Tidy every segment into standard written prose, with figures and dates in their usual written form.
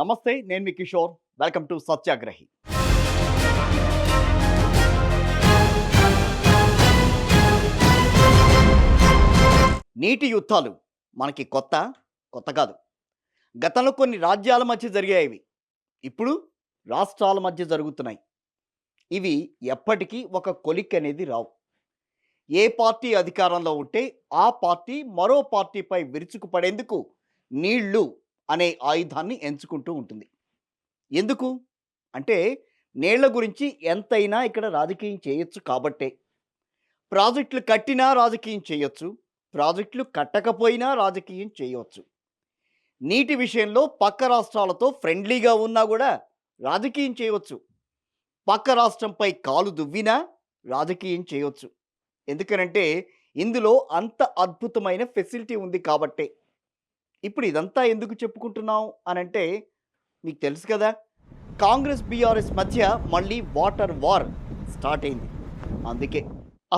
నమస్తే, నేను మీ Kishore. Welcome to సత్యాగ్రహి. నీటి యుద్ధాలు మనకి కొత్త కాదు. గతంలో కొన్ని రాజ్యాల మధ్య జరిగాయి. ఇప్పుడు రాష్ట్రాల మధ్య జరుగుతున్నాయి. ఇవి ఎప్పటికీ ఒక కొలిక్ అనేది రావు. ఏ పార్టీ అధికారంలో ఉంటే ఆ పార్టీ మరో పార్టీపై విరుచుకుపడేందుకు నీళ్లు అనే ఆయుధాన్ని ఎంచుకుంటూ ఉంటుంది. ఎందుకు అంటే నీళ్ల గురించి ఎంతైనా ఇక్కడ రాజకీయం చేయొచ్చు కాబట్టే. ప్రాజెక్టులు కట్టినా రాజకీయం చేయొచ్చు, ప్రాజెక్టులు కట్టకపోయినా రాజకీయం చేయవచ్చు. నీటి విషయంలో పక్క రాష్ట్రాలతో ఫ్రెండ్లీగా ఉన్నా కూడా రాజకీయం చేయవచ్చు. పక్క రాష్ట్రంపై కాలు దువ్వినా రాజకీయం చేయవచ్చు. ఎందుకనంటే ఇందులో అంత అద్భుతమైన ఫెసిలిటీ ఉంది కాబట్టే. ఇప్పుడు ఇదంతా ఎందుకు చెప్పుకుంటున్నాం అనంటే మీకు తెలుసు కదా, కాంగ్రెస్ బీఆర్ఎస్ మధ్య మళ్ళీ వాటర్ వార్ స్టార్ట్ అయింది. అందుకే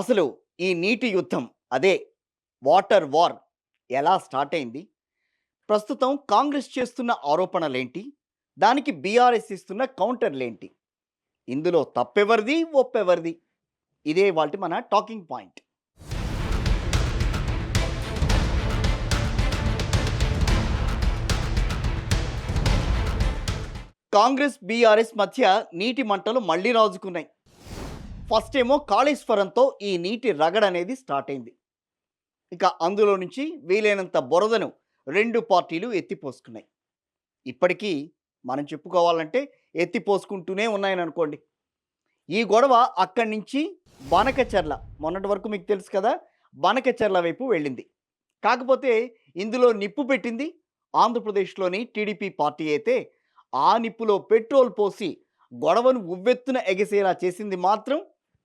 అసలు ఈ నీటి యుద్ధం, అదే వాటర్ వార్ ఎలా స్టార్ట్ అయింది, ప్రస్తుతం కాంగ్రెస్ చేస్తున్న ఆరోపణలేంటి, దానికి బీఆర్ఎస్ ఇస్తున్న కౌంటర్లేంటి, ఇందులో తప్పెవరిది ఒప్పెవరిది, ఇదే వాటి మన టాకింగ్ పాయింట్. కాంగ్రెస్ బీఆర్ఎస్ మధ్య నీటి మంటలు మళ్ళీ రాజుకున్నాయి. ఫస్ట్ ఏమో కాళేశ్వరంతో ఈ నీటి రగడ అనేది స్టార్ట్ అయింది. ఇక అందులో నుంచి వీలైనంత బురదను రెండు పార్టీలు ఎత్తిపోసుకున్నాయి. ఇప్పటికీ మనం చెప్పుకోవాలంటే ఎత్తిపోసుకుంటూనే ఉన్నాయని అనుకోండి. ఈ గొడవ అక్కడి నుంచి బనకచెర్ల, మొన్నటి వరకు మీకు తెలుసు కదా, బనకచెర్ల వైపు వెళ్ళింది. కాకపోతే ఇందులో నిప్పు పెట్టింది ఆంధ్రప్రదేశ్లోని టీడీపీ పార్టీ అయితే, ఆ నిప్పులో పెట్రోల్ పోసి గొడవను ఉవ్వెత్తున ఎగసేలా చేసింది మాత్రం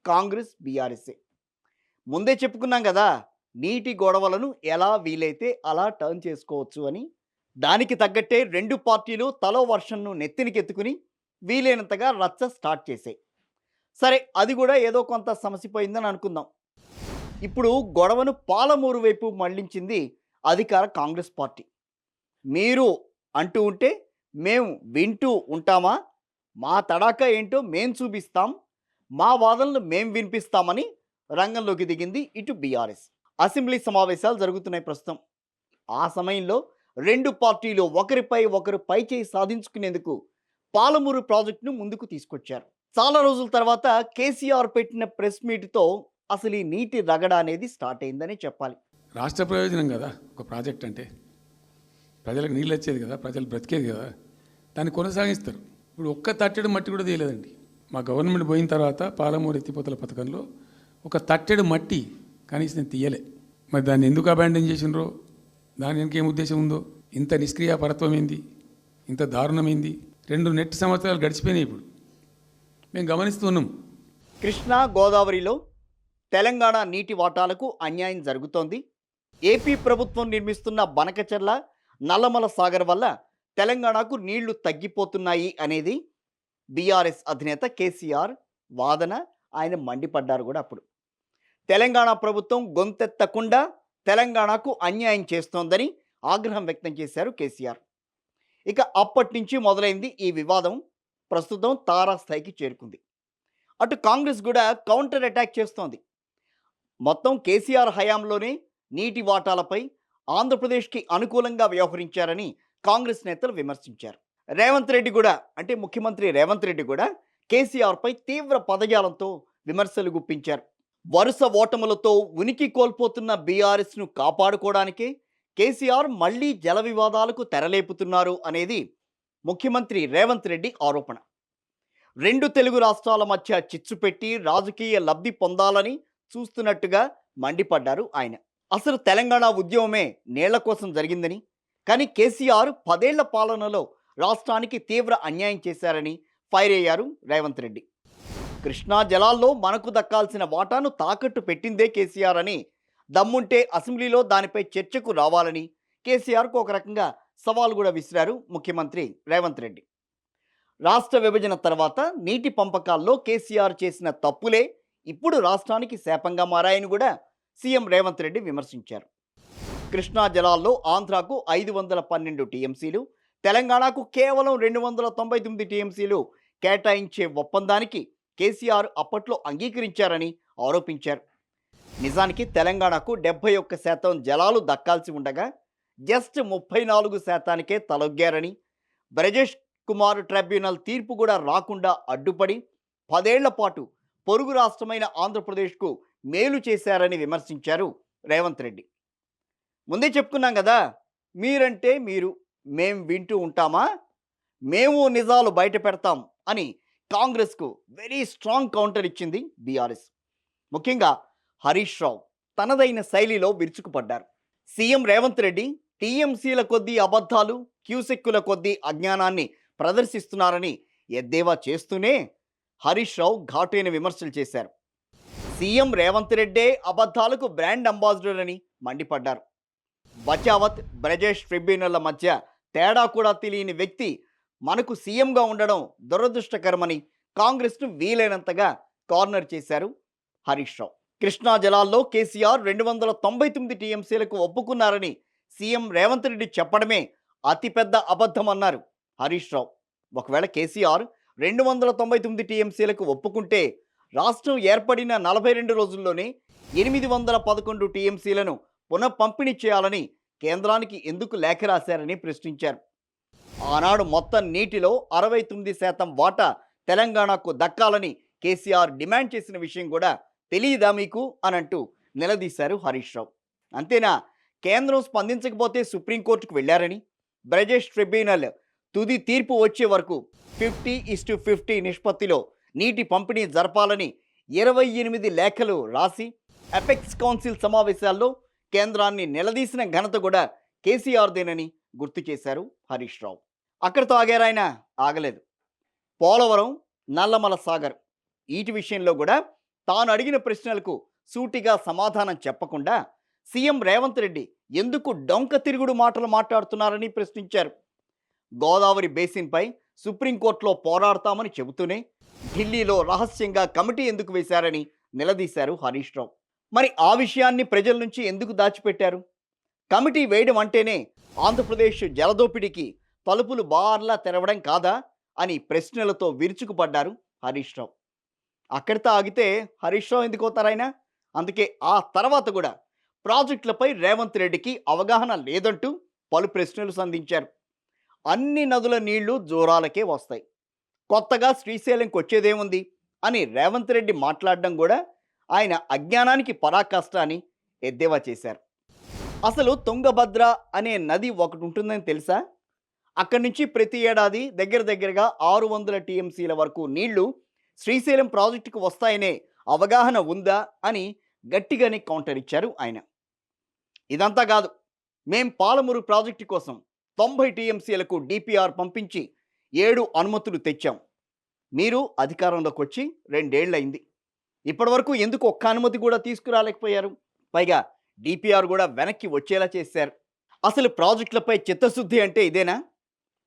కాంగ్రెస్ బీఆర్ఎస్ఏ. ముందే చెప్పుకున్నాం కదా, నీటి గొడవలను ఎలా వీలైతే అలా టర్న్ చేసుకోవచ్చు అని. దానికి తగ్గట్టే రెండు పార్టీలు తలో వర్షన్ను నెత్తినికెత్తుకుని వీలైనంతగా రచ్చ స్టార్ట్ చేసాయి. సరే, అది కూడా ఏదో కొంత సమసిపోయిందని అనుకుందాం. ఇప్పుడు గొడవను పాలమూరు వైపు మళ్లించింది అధికార కాంగ్రెస్ పార్టీ. మీరు అంటూ ఉంటే మేము వింటూ ఉంటామా, మా తడాకా ఏంటో మేం చూపిస్తాం, మా వాదనలు మేం వినిపిస్తామని రంగంలోకి దిగింది ఇటు బీఆర్ఎస్. అసెంబ్లీ సమావేశాలు జరుగుతున్నాయి ప్రస్తుతం. ఆ సమయంలో రెండు పార్టీలు ఒకరిపై ఒకరు పైచేయి సాధించుకునేందుకు పాలమూరు ప్రాజెక్టును ముందుకు తీసుకొచ్చారు. చాలా రోజుల తర్వాత కేసీఆర్ పెట్టిన ప్రెస్ మీట్తో అసలు ఈ నీటి రగడ అనేది స్టార్ట్ అయిందని చెప్పాలి. రాష్ట్ర ప్రయోజనం కదా ఒక ప్రాజెక్ట్ అంటే, ప్రజలకు నీళ్ళు వచ్చేది కదా, ప్రజలు బ్రతికేది కదా, దాన్ని కొనసాగిస్తారు. ఇప్పుడు ఒక్క తట్టెడు మట్టి కూడా తీయలేదండి. మా గవర్నమెంట్ పోయిన తర్వాత పాలమూరు ఎత్తిపోతల పథకంలో ఒక తట్టెడు మట్టి కనీసం నేను తీయలే. మరి దాన్ని ఎందుకు అబాండన్ చేసినరో, దాని వెనక ఏం ఉద్దేశం ఉందో, ఇంత నిష్క్రియాపరత్వం ఏంది, ఇంత దారుణమైంది. 2 నెట్ సంవత్సరాలు గడిచిపోయినాయి. ఇప్పుడు మేము గమనిస్తున్నాం, కృష్ణా గోదావరిలో తెలంగాణ నీటి వాటాలకు అన్యాయం జరుగుతోంది. ఏపీ ప్రభుత్వం నిర్మిస్తున్న బనకచెర్ల నల్లమల సాగర్ వల్ల తెలంగాణకు నీళ్లు తగ్గిపోతున్నాయి అనేది బీఆర్ఎస్ అధినేత కేసీఆర్ వాదన. ఆయన మండిపడ్డారు కూడా. అప్పుడు తెలంగాణ ప్రభుత్వం గొంతెత్తకుండా తెలంగాణకు అన్యాయం చేస్తోందని ఆగ్రహం వ్యక్తం చేశారు కేసీఆర్. ఇక అప్పటి నుంచి మొదలైంది ఈ వివాదం. ప్రస్తుతం తారాస్థాయికి చేరుకుంది. అటు కాంగ్రెస్ కూడా కౌంటర్ అటాక్ చేస్తోంది. మొత్తం కేసీఆర్ హయాంలోనే నీటి వాటాలపై ఆంధ్రప్రదేశ్కి అనుకూలంగా వ్యవహరించారని కాంగ్రెస్ నేతలు విమర్శించారు. రేవంత్ రెడ్డి కూడా, అంటే ముఖ్యమంత్రి రేవంత్ రెడ్డి కూడా కేసీఆర్పై తీవ్ర పదజాలంతో విమర్శలు గుప్పించారు. వరుస ఓటములతో ఉనికి కోల్పోతున్న బీఆర్ఎస్ను కాపాడుకోవడానికే కేసీఆర్ మళ్లీ జల వివాదాలకు తెరలేపుతున్నారు అనేది ముఖ్యమంత్రి రేవంత్ రెడ్డి ఆరోపణ. రెండు తెలుగు రాష్ట్రాల మధ్య చిచ్చు పెట్టి రాజకీయ లబ్ధి పొందాలని చూస్తున్నట్టుగా మండిపడ్డారు ఆయన. అసలు తెలంగాణ ఉద్యమమే నీళ్ల కోసం జరిగిందని, కానీ కేసీఆర్ 10 ఏళ్ల పాలనలో రాష్ట్రానికి తీవ్ర అన్యాయం చేశారని ఫైర్ అయ్యారు రేవంత్ రెడ్డి. కృష్ణా జలాల్లో మనకు దక్కాల్సిన వాటాను తాకట్టు పెట్టిందే కేసీఆర్ అని, దమ్ముంటే అసెంబ్లీలో దానిపై చర్చకు రావాలని కేసీఆర్కు ఒక రకంగా సవాల్ కూడా విసిరారు ముఖ్యమంత్రి రేవంత్ రెడ్డి. రాష్ట్ర విభజన తర్వాత నీటి పంపకాల్లో కేసీఆర్ చేసిన తప్పులే ఇప్పుడు రాష్ట్రానికి శాపంగా మారాయని కూడా సీఎం రేవంత్ రెడ్డి విమర్శించారు. కృష్ణా జలాల్లో ఆంధ్రాకు 512 టీఎంసీలు, తెలంగాణకు కేవలం 299 టీఎంసీలు కేటాయించే ఒప్పందానికి కేసీఆర్ అప్పట్లో అంగీకరించారని ఆరోపించారు. నిజానికి తెలంగాణకు 71% జలాలు దక్కాల్సి ఉండగా జస్ట్ 34%కే తలొగ్గారని, బ్రజేష్ కుమార్ ట్రైబ్యునల్ తీర్పు కూడా రాకుండా అడ్డుపడి 10 ఏళ్ల పాటు పొరుగు రాష్ట్రమైన ఆంధ్రప్రదేశ్కు మేలు చేశారని విమర్శించారు రేవంత్ రెడ్డి. ముందే చెప్పుకున్నాం కదా, మీరంటే మీరు, మేం వింటూ ఉంటామా, మేము నిజాలు బయట పెడతాం అని కాంగ్రెస్కు వెరీ స్ట్రాంగ్ కౌంటర్ ఇచ్చింది బీఆర్ఎస్. ముఖ్యంగా హరీష్ రావు తనదైన శైలిలో విరుచుకుపడ్డారు. సీఎం రేవంత్ రెడ్డి టీఎంసీల కొద్దీ అబద్ధాలు, క్యూసెక్కుల కొద్దీ అజ్ఞానాన్ని ప్రదర్శిస్తున్నారని ఎద్దేవా చేస్తూనే హరీష్ రావు ఘాటైన విమర్శలు చేశారు. సీఎం రేవంత్ రెడ్డే అబద్ధాలకు బ్రాండ్ అంబాసిడర్ అని మండిపడ్డారు. బచావత్, బ్రజేష్ ట్రిబ్యునల్ల మధ్య తేడా కూడా తెలియని వ్యక్తి మనకు సీఎంగా ఉండడం దురదృష్టకరమని కాంగ్రెస్ను వీలైనంతగా కార్నర్ చేశారు హరీష్ రావు. కృష్ణా జలాల్లో కేసీఆర్ 299 టీఎంసీలకు ఒప్పుకున్నారని సీఎం రేవంత్ రెడ్డి చెప్పడమే అతిపెద్ద అబద్ధమన్నారు హరీష్ రావు. ఒకవేళ కేసీఆర్ 299 టీఎంసీలకు ఒప్పుకుంటే రాష్ట్రం ఏర్పడిన 42 రోజుల్లోనే 811 టీఎంసీలను పునఃపంపిణీ చేయాలని కేంద్రానికి ఎందుకు లేఖ రాశారని ప్రశ్నించారు. ఆనాడు మొత్తం నీటిలో 69% వాటా తెలంగాణకు దక్కాలని కేసీఆర్ డిమాండ్ చేసిన విషయం కూడా తెలియదా మీకు అనంటూ నిలదీశారు హరీష్ రావు. అంతేనా, కేంద్రం స్పందించకపోతే సుప్రీంకోర్టుకు వెళ్లారని, బ్రజేష్ ట్రిబ్యునల్ తుది తీర్పు వచ్చే వరకు 50:50 నిష్పత్తిలో నీటి పంపిణీ జరపాలని 28 లేఖలు రాసి అపెక్స్ కౌన్సిల్ సమావేశాల్లో కేంద్రాన్ని నిలదీసిన ఘనత కూడా కేసీఆర్దేనని గుర్తు చేశారు హరీష్ రావు. అక్కడితో ఆగారాయన, ఆగలేదు. పోలవరం, నల్లమల సాగర్ వీటి విషయంలో కూడా తాను అడిగిన ప్రశ్నలకు సూటిగా సమాధానం చెప్పకుండా సీఎం రేవంత్ రెడ్డి ఎందుకు డొంక తిరుగుడు మాటలు మాట్లాడుతున్నారని ప్రశ్నించారు. గోదావరి బేసిన్పై సుప్రీంకోర్టులో పోరాడతామని చెబుతూనే ఢిల్లీలో రహస్యంగా కమిటీ ఎందుకు వేశారని నిలదీశారు హరీష్ రావు. మరి ఆ విషయాన్ని ప్రజల నుంచి ఎందుకు దాచిపెట్టారు? కమిటీ వేయడం అంటేనే ఆంధ్రప్రదేశ్ జలదోపిడీకి తలుపులు బార్లా తెరవడం కాదా అని ప్రశ్నలతో విరుచుకుపడ్డారు హరీష్ రావు. అక్కడితో ఆగితే హరీష్ రావు ఎందుకు అవుతారైనా? అందుకే ఆ తర్వాత కూడా ప్రాజెక్టులపై రేవంత్ రెడ్డికి అవగాహన లేదంటూ పలు ప్రశ్నలు సంధించారు. అన్ని నదుల నీళ్లు జోరాలకే వస్తాయి, కొత్తగా శ్రీశైలంకి వచ్చేదేముంది అని రేవంత్ రెడ్డి మాట్లాడడం కూడా ఆయన అజ్ఞానానికి పరాకాష్ట అని ఎద్దేవా చేశారు. అసలు తుంగభద్ర అనే నది ఒకటి ఉంటుందని తెలుసా? అక్కడి నుంచి ప్రతి ఏడాది దగ్గరగా 600 టీఎంసీల వరకు నీళ్లు శ్రీశైలం ప్రాజెక్టుకు వస్తాయనే అవగాహన ఉందా అని గట్టిగానే కౌంటర్ ఇచ్చారు ఆయన. ఇదంతా కాదు, మేం పాలమూరు ప్రాజెక్టు కోసం 90 టీఎంసీలకు డిపిఆర్ పంపించి 7 అనుమతులు తెచ్చాం. మీరు అధికారంలోకి వచ్చి 2 ఏళ్లయింది, ఇప్పటివరకు ఎందుకు ఒక్క అనుమతి కూడా తీసుకురాలేకపోయారు? పైగా డిపిఆర్ కూడా వెనక్కి వచ్చేలా చేశారు. అసలు ప్రాజెక్టులపై చిత్తశుద్ధి అంటే ఇదేనా?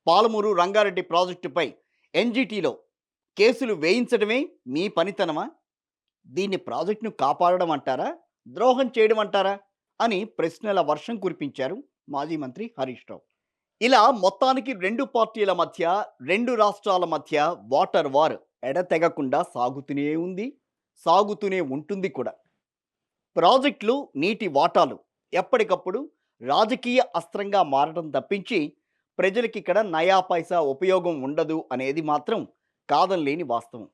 పాలమూరు రంగారెడ్డి ప్రాజెక్టుపై ఎన్జిటిలో కేసులు వేయించడమే మీ పనితనమా? దీన్ని ప్రాజెక్టును కాపాడడం అంటారా, ద్రోహం చేయడం అంటారా అని ప్రశ్నల వర్షం కురిపించారు మాజీ మంత్రి హరీష్ రావు. ఇలా మొత్తానికి 2 పార్టీల మధ్య, 2 రాష్ట్రాల మధ్య వాటర్ వార్ ఎడతెగకుండా సాగుతూనే ఉంది, సాగుతూనే ఉంటుంది కూడా. ప్రాజెక్టులు, నీటి వాటాలు ఎప్పటికప్పుడు రాజకీయ అస్త్రంగా మారడం తప్పించి ప్రజలకి ఇక్కడ నయా పైసా ఉపయోగం ఉండదు అనేది మాత్రం కాదనలేని వాస్తవం.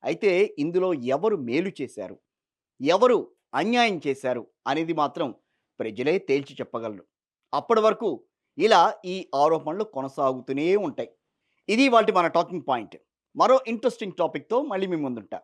అయితే ఇందులో ఎవరు మేలు చేశారు, ఎవరు అన్యాయం చేశారు అనేది మాత్రం ప్రజలే తేల్చి చెప్పగలరు. అప్పటి వరకు ఇలా ఈ ఆరోపణలు కొనసాగుతూనే ఉంటాయి. ఇది వాటి మన టాకింగ్ పాయింట్. మరో ఇంట్రెస్టింగ్ టాపిక్తో మళ్ళీ మీ ముందుంటా.